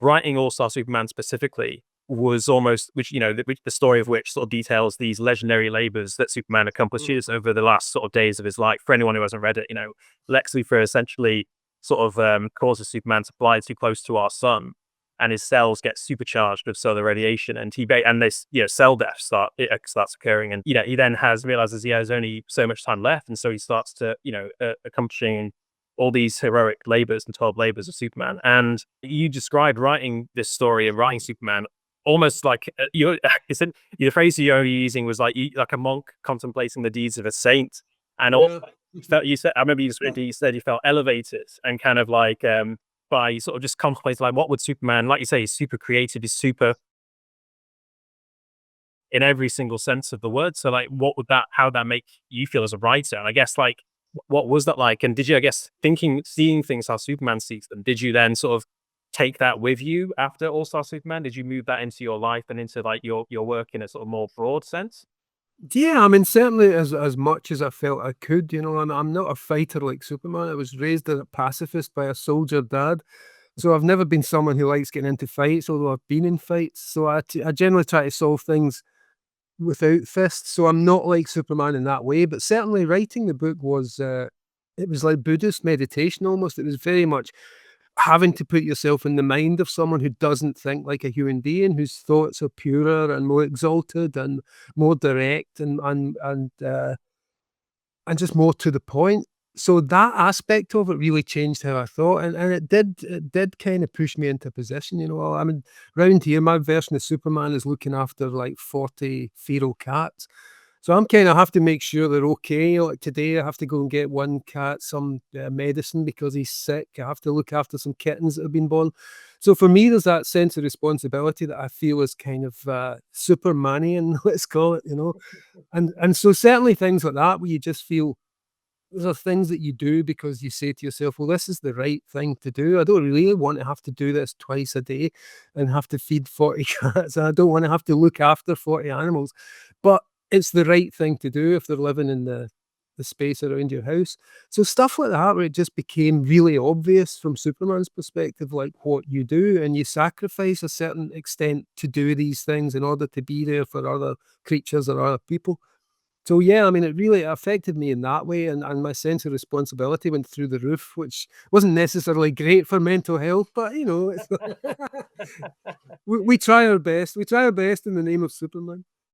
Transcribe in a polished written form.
writing All-Star Superman specifically was almost, which, the story of which sort of details these legendary labors that Superman accomplishes over the last sort of days of his life. For anyone who hasn't read it, Lex Luthor essentially sort of causes Superman to fly too close to our sun, and his cells get supercharged with solar radiation, and this cell death starts occurring, and he then realizes he has only so much time left, and so he starts to accomplishing all these heroic labors and 12 labors of Superman. And you described writing this story and writing Superman almost like the phrase you're using was like like a monk contemplating the deeds of a saint, and also you said, I remember you said you felt elevated and kind of like by sort of just contemplating like what would Superman, like you say, he's super creative, he's super in every single sense of the word. So like how would that make you feel as a writer? And I guess like what was that like? And did you, I guess, seeing things how Superman sees them, did you then sort of take that with you after All-Star Superman? Did you move that into your life and into like your work in a sort of more broad sense? Yeah, I mean, certainly as much as I felt I could, I'm not a fighter like Superman. I was raised as a pacifist by a soldier dad. So I've never been someone who likes getting into fights, although I've been in fights. So I generally try to solve things without fists. So I'm not like Superman in that way. But certainly writing the book was, it was like Buddhist meditation almost. It was very much having to put yourself in the mind of someone who doesn't think like a human being, whose thoughts are purer and more exalted and more direct and just more to the point. So that aspect of it really changed how I thought, and it did kind of push me into a position. I mean, round here, my version of Superman is looking after like 40 feral cats. So I'm kind of have to make sure they're okay. Like today, I have to go and get one cat some medicine because he's sick. I have to look after some kittens that have been born. So for me, there's that sense of responsibility that I feel is kind of Supermanian, let's call it. And so certainly things like that where you just feel those are things that you do because you say to yourself, well, this is the right thing to do. I don't really want to have to do this twice a day and have to feed 40 cats. And I don't want to have to look after 40 animals. But it's the right thing to do if they're living in the space around your house. So stuff like that where it just became really obvious from Superman's perspective, like what you do, and you sacrifice a certain extent to do these things in order to be there for other creatures or other people. So yeah, I mean, it really affected me in that way, and my sense of responsibility went through the roof, which wasn't necessarily great for mental health, but it's we try our best. We try our best in the name of Superman.